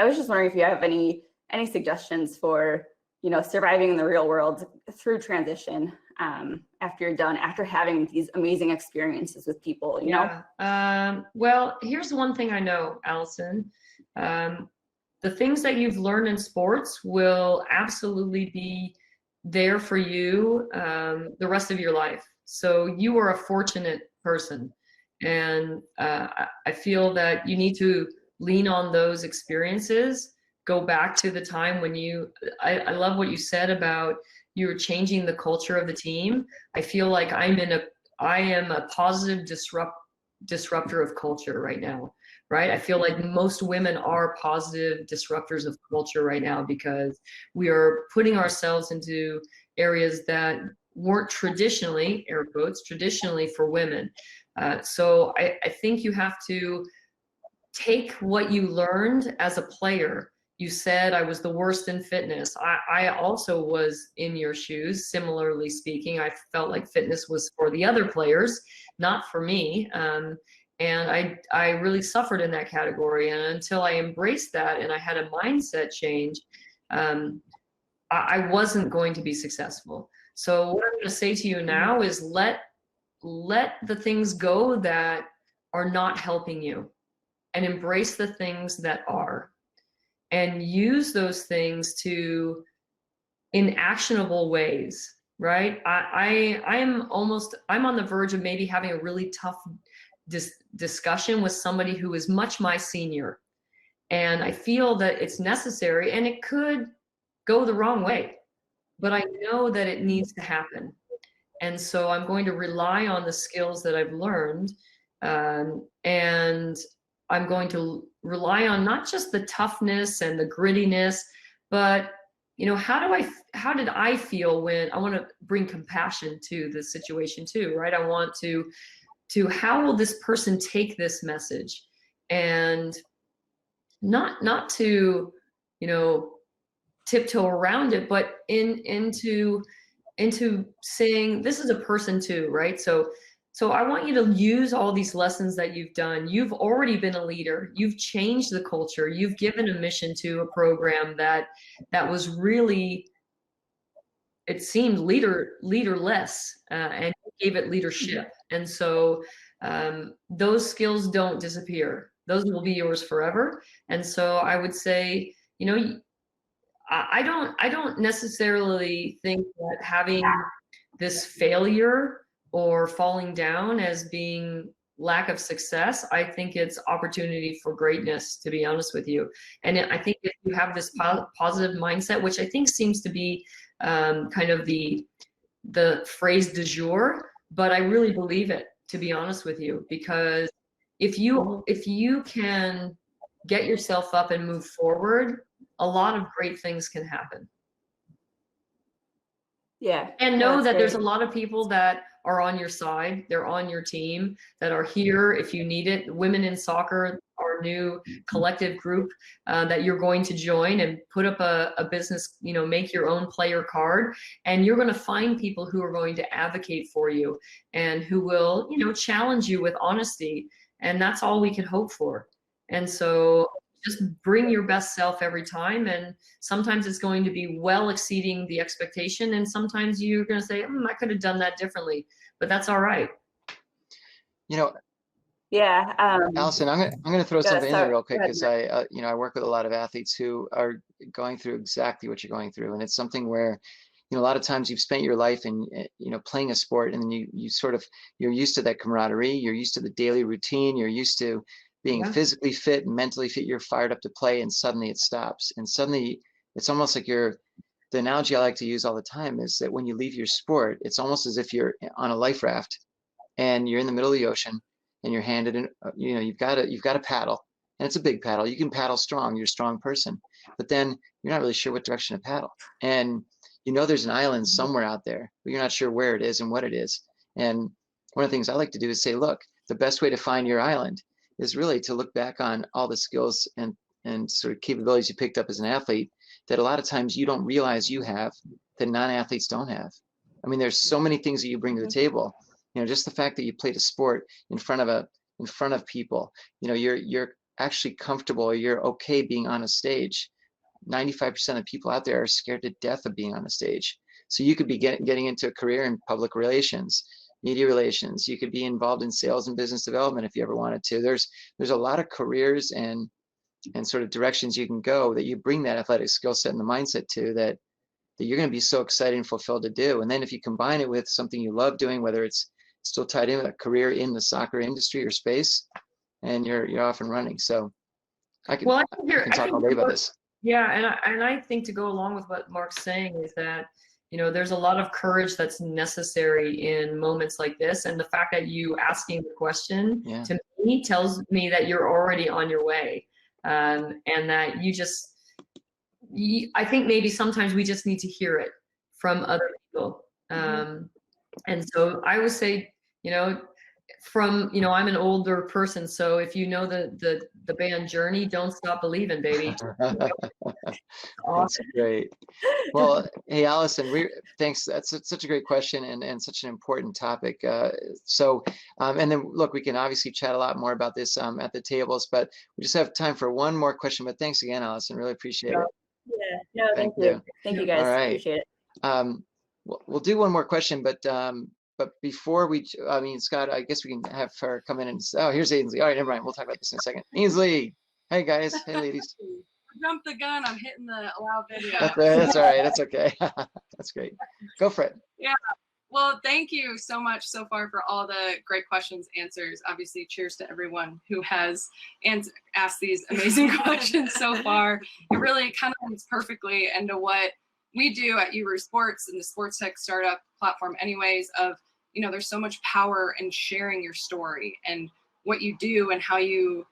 was just wondering if you have any suggestions for surviving in the real world through transition after you're done, after having these amazing experiences with people. Well, here's one thing I know, Allison. The things that you've learned in sports will absolutely be there for you the rest of your life. So you are a fortunate person. And I feel that you need to lean on those experiences, go back to the time when I love what you said about you were changing the culture of the team. I feel like I am a positive disruptor of culture right now. Right? I feel like most women are positive disruptors of culture right now because we are putting ourselves into areas that weren't traditionally, air quotes, traditionally for women. So I think you have to take what you learned as a player. You said I was the worst in fitness. I also was in your shoes, similarly speaking. I felt like fitness was for the other players, not for me. And I really suffered in that category. And until I embraced that and I had a mindset change, I wasn't going to be successful. So what I'm going to say to you now is let the things go that are not helping you and embrace the things that are. And use those things in actionable ways, right? I'm on the verge of maybe having a really tough discussion with somebody who is much my senior. And I feel that it's necessary, and it could go the wrong way, but I know that it needs to happen. And so I'm going to rely on the skills that I've learned, and I'm going to rely on not just the toughness and the grittiness, but how did I feel when I want to bring compassion to the situation too, right? I want to how will this person take this message, and not to tiptoe around it, but into saying this is a person too, right? So I want you to use all these lessons that you've done. You've already been a leader. You've changed the culture. You've given a mission to a program that was really, it seemed leaderless, and gave it leadership. And so those skills don't disappear. Those will be yours forever. And so I would say, I don't necessarily think that having this failure or falling down as being lack of success. I think it's opportunity for greatness, to be honest with you. And I think if you have this positive mindset, which I think seems to be kind of the phrase du jour, but I really believe it, to be honest with you, because if you can get yourself up and move forward, a lot of great things can happen. Yeah. And know that there's a lot of people that are on your side. They're on your team, that are here if you need it. Women in Soccer, our new collective group that you're going to join and put up a business, you know, make your own player card. And you're going to find people who are going to advocate for you and who will, you know, challenge you with honesty. And that's all we can hope for. And so just bring your best self every time. And sometimes it's going to be well exceeding the expectation. And sometimes you're going to say, I could have done that differently, but that's all right. You know, yeah. Allison, I'm gonna throw something in there real quick, Go ahead, because I work with a lot of athletes who are going through exactly what you're going through. And it's something where, you know, a lot of times you've spent your life in, you know, playing a sport, and then you're used to that camaraderie, you're used to the daily routine, you're used to being physically fit and mentally fit, you're fired up to play, and suddenly it stops. And suddenly it's almost like the analogy I like to use all the time is that when you leave your sport, it's almost as if you're on a life raft and you're in the middle of the ocean, and you're handed in, you know, you've got a paddle, and it's a big paddle. You can paddle strong, you're a strong person, but then you're not really sure what direction to paddle. And you know there's an island somewhere out there, but you're not sure where it is and what it is. And one of the things I like to do is say, look, the best way to find your island is really to look back on all the skills and sort of capabilities you picked up as an athlete that a lot of times you don't realize you have, that non-athletes don't have. I mean, there's so many things that you bring to the table. You know, just the fact that you played a sport in front of people, you know, you're actually comfortable, or you're okay being on a stage. 95% of people out there are scared to death of being on a stage. So you could be getting into a career in public relations, media relations. You could be involved in sales and business development if you ever wanted to. There's a lot of careers and sort of directions you can go that you bring that athletic skill set and the mindset to, that you're going to be so excited and fulfilled to do. And then if you combine it with something you love doing, whether it's still tied in with a career in the soccer industry or space, and you're off and running. So I can talk all day about this. Yeah, and I think to go along with what Mark's saying is that, you know, there's a lot of courage that's necessary in moments like this. And the fact that you asking the question to me tells me that you're already on your way. And that I think maybe sometimes we just need to hear it from other people. And so I would say, you know, I'm an older person, so if you know the band Journey, Don't Stop Believing, baby. That's great. Well, hey, Allison, thanks. That's such a great question and such an important topic. And then look, we can obviously chat a lot more about this at the tables, but we just have time for one more question. But thanks again, Allison. Really appreciate it. Yeah, no, thank you. Thank you guys. All right. Appreciate it. We'll do one more question, but before Scott, I guess we can have her come in and here's Ainsley. All right, never mind. We'll talk about this in a second. Ainsley, hey guys, hey ladies. Jump the gun. I'm hitting the allow video. That's all right. That's okay. That's great. Go for it. Yeah. Well, thank you so much so far for all the great questions, answers. Obviously, cheers to everyone who has asked these amazing questions so far. It really kind of leads perfectly into what we do at Uru Sports and the sports tech startup platform anyways, of, you know, there's so much power in sharing your story and what you do and how you've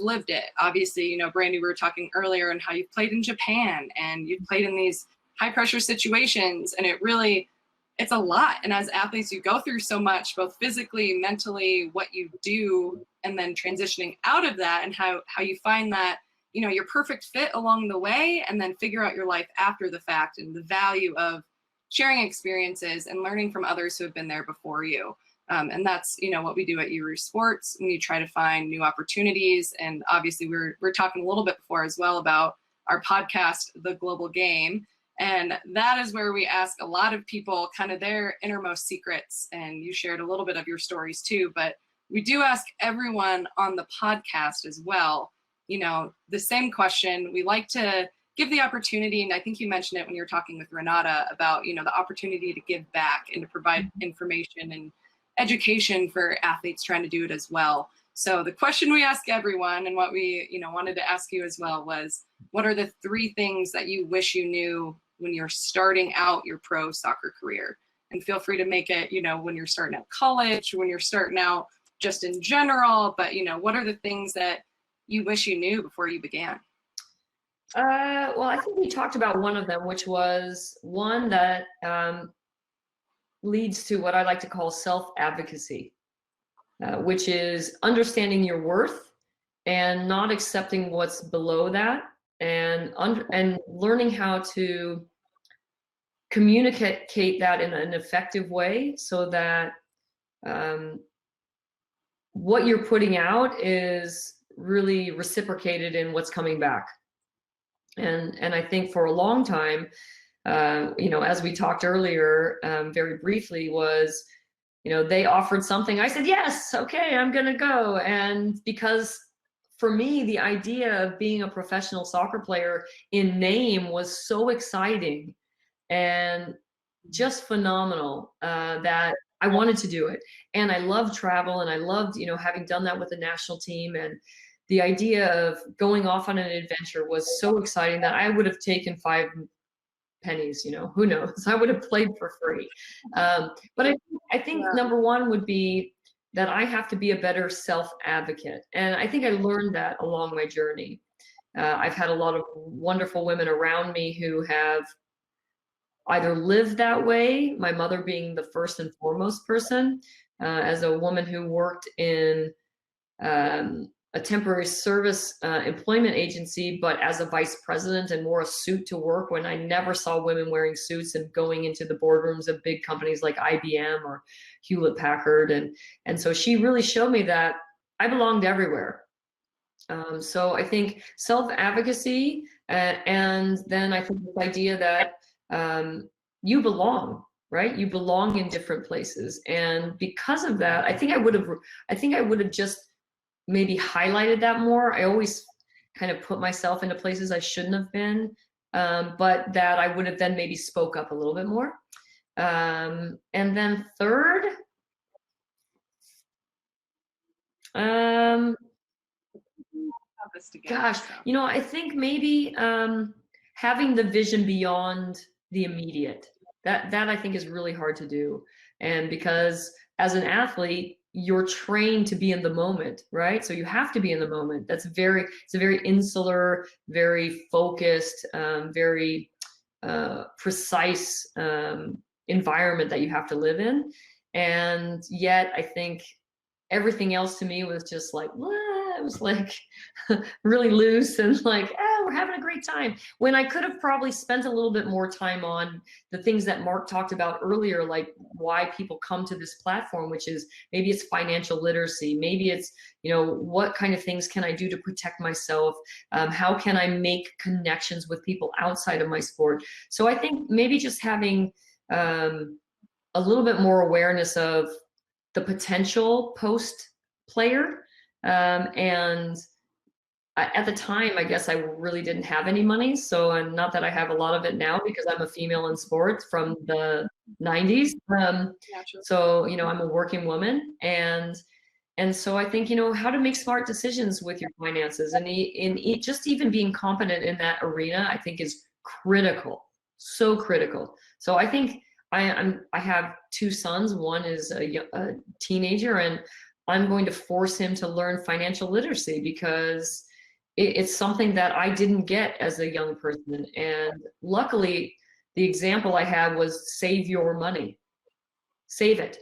lived it. Obviously, you know, Brandi, we were talking earlier and how you've played in Japan and you've played in these high pressure situations, and it's a lot. And as athletes, you go through so much, both physically, mentally, what you do, and then transitioning out of that and how you find that, you know, your perfect fit along the way, and then figure out your life after the fact, and the value of sharing experiences and learning from others who have been there before you. And that's, you know, what we do at Uru Sports. And we try to find new opportunities. And obviously we're talking a little bit before as well about our podcast, The Global Game. And that is where we ask a lot of people kind of their innermost secrets. And you shared a little bit of your stories too, but we do ask everyone on the podcast as well, you know, the same question. We like to give the opportunity, and I think you mentioned it when you were talking with Renata about, you know, the opportunity to give back and to provide information and education for athletes trying to do it as well. So the question we ask everyone, and what we wanted to ask you as well, was what are the 3 things that you wish you knew when you're starting out your pro soccer career? And feel free to make it, when you're starting out college, when you're starting out just in general, but what are the things that you wish you knew before you began? Well, I think we talked about one of them, which was one that leads to what I like to call self-advocacy, which is understanding your worth and not accepting what's below that, and learning how to communicate that in an effective way, so that what you're putting out is really reciprocated in what's coming back. And I think for a long time, as we talked earlier, very briefly, was, they offered something, I said, yes, okay, I'm gonna go. And because for me, the idea of being a professional soccer player in name was so exciting and just phenomenal, that I wanted to do it. And I loved travel, and I loved, having done that with the national team. And the idea of going off on an adventure was so exciting that I would have taken 5 pennies, who knows? I would have played for free. But I think number one would be that I have to be a better self-advocate. And I think I learned that along my journey. I've had a lot of wonderful women around me who have either lived that way, my mother being the first and foremost person, as a woman who worked in a temporary service employment agency, but as a vice president, and wore a suit to work when I never saw women wearing suits and going into the boardrooms of big companies like IBM or Hewlett Packard. And so she really showed me that I belonged everywhere. So I think self-advocacy, and then I think this idea that you belong, right? You belong in different places. And because of that, I think I would have just maybe highlighted that more. I always kind of put myself into places I shouldn't have been, but that I would have then maybe spoke up a little bit more. And then third, gosh, I think maybe having the vision beyond the immediate. That I think is really hard to do. And because as an athlete, you're trained to be in the moment, right? So you have to be in the moment. It's a very insular, very focused, very precise environment that you have to live in. And yet I think everything else to me was just like, it was like really loose and like, we're having a great time. When I could have probably spent a little bit more time on the things that Mark talked about earlier, like why people come to this platform, which is maybe it's financial literacy, maybe it's, what kind of things can I do to protect myself? How can I make connections with people outside of my sport? So I think maybe just having a little bit more awareness of the potential post player. And at the time, I guess I really didn't have any money. So, and not that I have a lot of it now because I'm a female in sports from the 90s. So, I'm a working woman. And so I think, how to make smart decisions with your finances, and just even being competent in that arena, I think is critical, so critical. So I think I have 2 sons. One is a teenager, and I'm going to force him to learn financial literacy because it's something that I didn't get as a young person. And luckily, the example I had was save your money. Save it.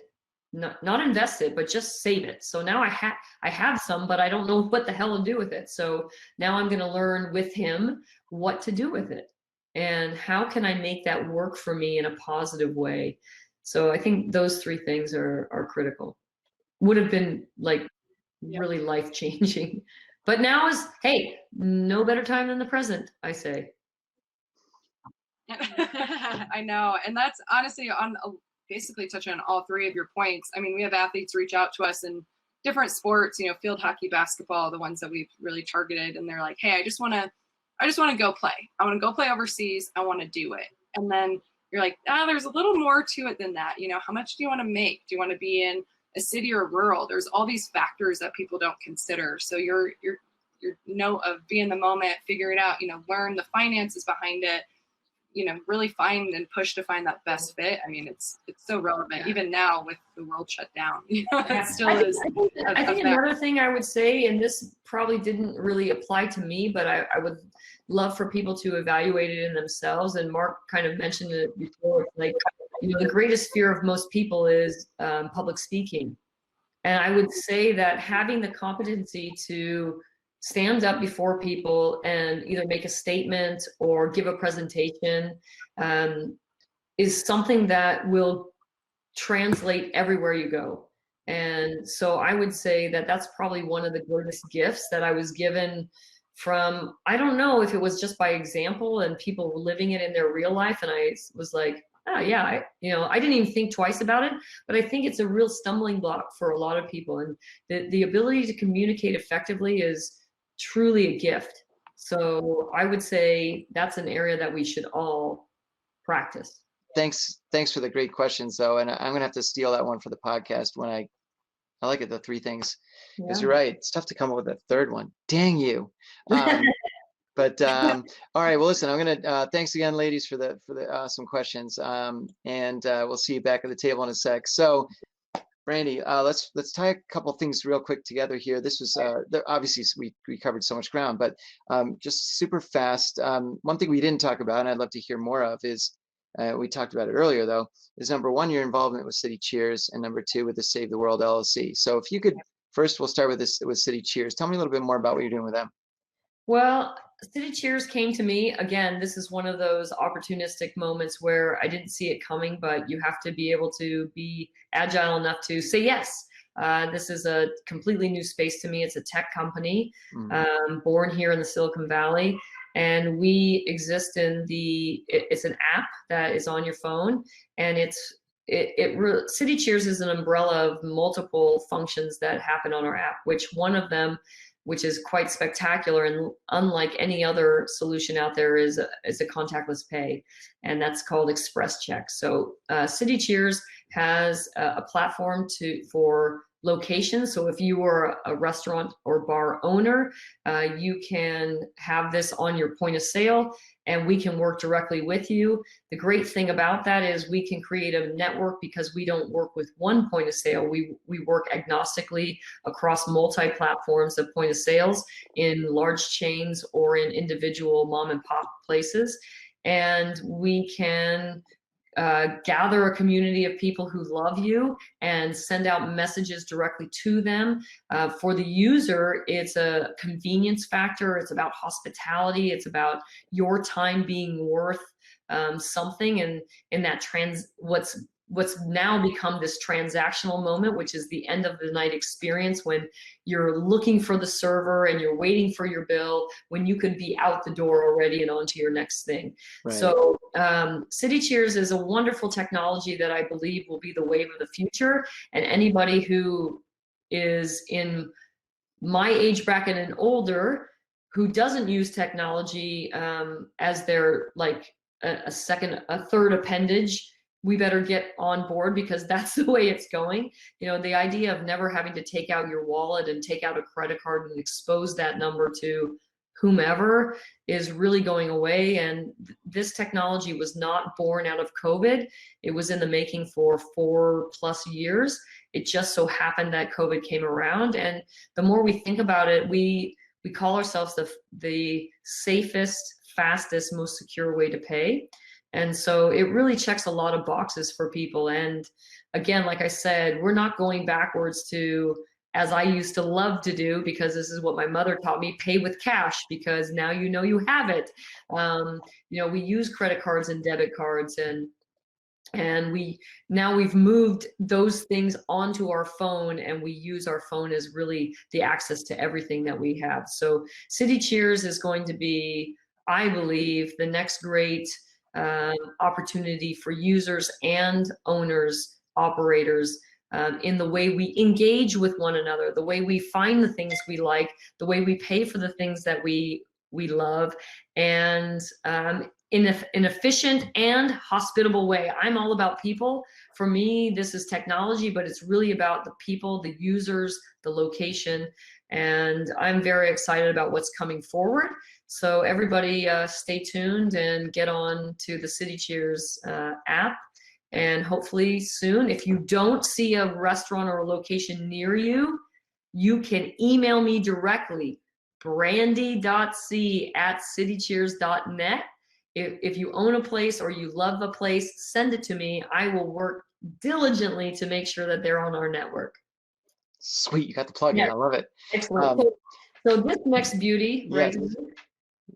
Not invest it, but just save it. So now I have some, but I don't know what the hell to do with it. So now I'm going to learn with him what to do with it. And how can I make that work for me in a positive way? So I think those 3 things are critical. Would have been like really life-changing. But now is, hey, no better time than the present, I say. I know. And that's honestly basically touching on all 3 of your points. I mean, we have athletes reach out to us in different sports, field hockey, basketball, the ones that we've really targeted. And they're like, hey, I just want to go play. I want to go play overseas. I want to do it. And then you're like, there's a little more to it than that. How much do you want to make? Do you want to be in a city or rural. There's all these factors that people don't consider. So you're of be in the moment, figure it out, learn the finances behind it, really find and push to find that best fit. I mean, it's so relevant even now with the world shut down. It still is. I think another thing I would say, and this probably didn't really apply to me, but I would love for people to evaluate it in themselves. And Mark kind of mentioned it before, like, the greatest fear of most people is public speaking. And I would say that having the competency to stand up before people and either make a statement or give a presentation is something that will translate everywhere you go. And so I would say that that's probably one of the greatest gifts that I was given from, I don't know if it was just by example and people living it in their real life. And I was like, oh yeah, I didn't even think twice about it, but I think it's a real stumbling block for a lot of people. And the ability to communicate effectively is truly a gift. So I would say that's an area that we should all practice. Thanks for the great questions, though. And I'm gonna have to steal that one for the podcast when I like it, the three things. Because you're right, it's tough to come up with a third one. Dang you. But all right, well, listen, I'm gonna thanks again, ladies, for the awesome questions. And we'll see you back at the table in a sec. So Brandi, let's tie a couple things real quick together here. This was obviously we covered so much ground, but just super fast. One thing we didn't talk about, and I'd love to hear more of, is we talked about it earlier though, is number one, your involvement with CityCheers, and number two, with the Save the World LLC. So if you could first, we'll start with CityCheers. Tell me a little bit more about what you're doing with them. Well, CityCheers came to me. Again, this is one of those opportunistic moments where I didn't see it coming, but you have to be able to be agile enough to say yes. This is a completely new space to me. It's a tech company, born here in the Silicon Valley. And we exist in it's an app that is on your phone. And CityCheers is an umbrella of multiple functions that happen on our app, which one of them, which is quite spectacular and unlike any other solution out there, is a contactless pay, and that's called Express Check. So CityCheers has a platform for locations. So if you are a restaurant or bar owner, you can have this on your point of sale, and we can work directly with you. The great thing about that is we can create a network because we don't work with one point of sale. We work agnostically across multi-platforms of point of sales in large chains or in individual mom and pop places. And we can gather a community of people who love you and send out messages directly to them. For the user, it's a convenience factor. It's about hospitality. It's about your time being worth something. And in that what's now become this transactional moment, which is the end of the night experience when you're looking for the server and you're waiting for your bill when you could be out the door already and on to your next thing. Right. So CityCheers is a wonderful technology that I believe will be the wave of the future. And anybody who is in my age bracket and older who doesn't use technology as their like a third appendage, we better get on board, because that's the way it's going. You know, the idea of never having to take out your wallet and take out a credit card and expose that number to whomever is really going away. And this technology was not born out of COVID. It was in the making for 4+ years. It just so happened that COVID came around. And the more we think about it, we call ourselves the safest, fastest, most secure way to pay. And so it really checks a lot of boxes for people. And again, like I said, we're not going backwards to, as I used to love to do, because this is what my mother taught me, pay with cash, because now you know you have it. You know, we use credit cards and debit cards, and we've moved those things onto our phone, and we use our phone as really the access to everything that we have. So CityCheers is going to be, I believe, the next great opportunity for users and owners, operators, in the way we engage with one another, the way we find the things we like, the way we pay for the things that we we love, and in an efficient and hospitable way. I'm all about people. For me, this is technology, but it's really about the people, the users, the location, and I'm very excited about what's coming forward. So everybody stay tuned and get on to the CityCheers app. And hopefully soon, if you don't see a restaurant or a location near you, you can email me directly, brandi.c@citycheers.net. If you own a place or you love a place, send it to me. I will work diligently to make sure that they're on our network. Sweet, you got the plug in. Yeah. I love it. Excellent. So this next beauty, right, Yes.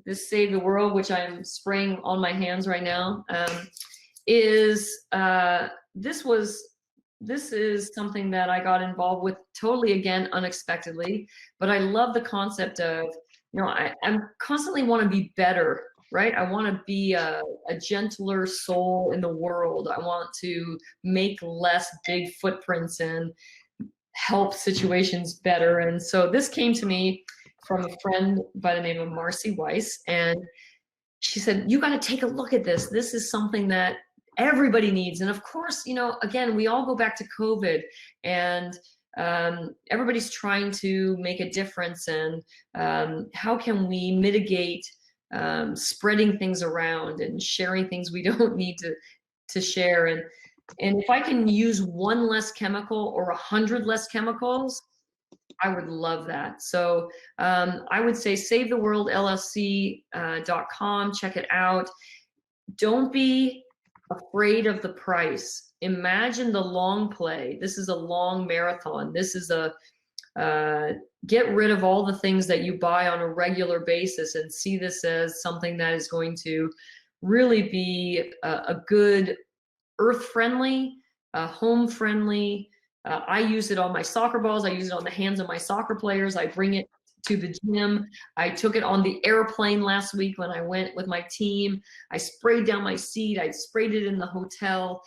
this Save the World, which I'm spraying on my hands right now, is this is something that I got involved with totally, again, unexpectedly, but I love the concept of, you know, I'm constantly want to be better, right? I want to be a gentler soul in the world. I want to make less big footprints and help situations better. And so this came to me from a friend by the name of Marcy Weiss, and she said, you got to take a look at this. This is something that everybody needs. And of course, you know, again, we all go back to COVID, and everybody's trying to make a difference. And how can we mitigate spreading things around and sharing things we don't need to share? And if I can use one less chemical or 100 less chemicals, I would love that. So I would say SaveTheWorldLLC.com. Check it out. Don't be afraid of the price. Imagine the long play. This is a long marathon. This is a get rid of all the things that you buy on a regular basis and see this as something that is going to really be a good earth-friendly, home-friendly. I use it on my soccer balls. I use it on the hands of my soccer players. I bring it to the gym. I took it on the airplane last week when I went with my team. I sprayed down my seat. I sprayed it in the hotel.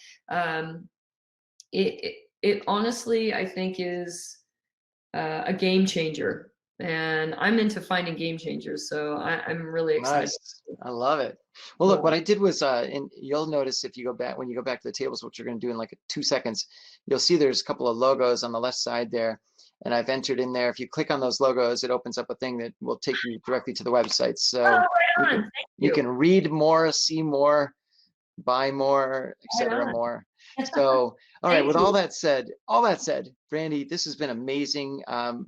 It honestly, I think, is a game changer. And I'm into finding game changers, so I'm really excited. Nice. I love it. Well, look, what I did was, and you'll notice if you go back, when you go back to the tables, what you're going to do in like 2 seconds, you'll see there's a couple of logos on the left side there. And I've entered in there. If you click on those logos, it opens up a thing that will take you directly to the website. So right on. you can read more, see more, buy more, etc. Right more. So, all right, Thank with you. all that said, Brandi, this has been amazing.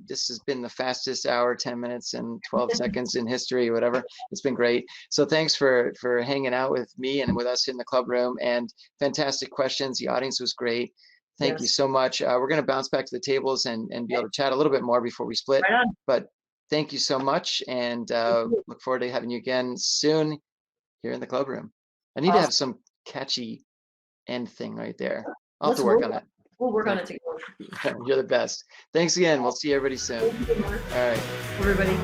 This has been the fastest hour, 10 minutes and 12 seconds in history, whatever. It's been great. So thanks for hanging out with me and with us in the club room, and fantastic questions. The audience was great. Thank you so much. We're going to bounce back to the tables and be able to chat a little bit more before we split. Right on. But thank you so much, and look forward to having you again soon here in the club room. I need to have some catchy end thing right there. I'll have to work on it. We'll work on it together. You're the best. Thanks again. We'll see everybody soon. Thank you, Mark. All right. Everybody.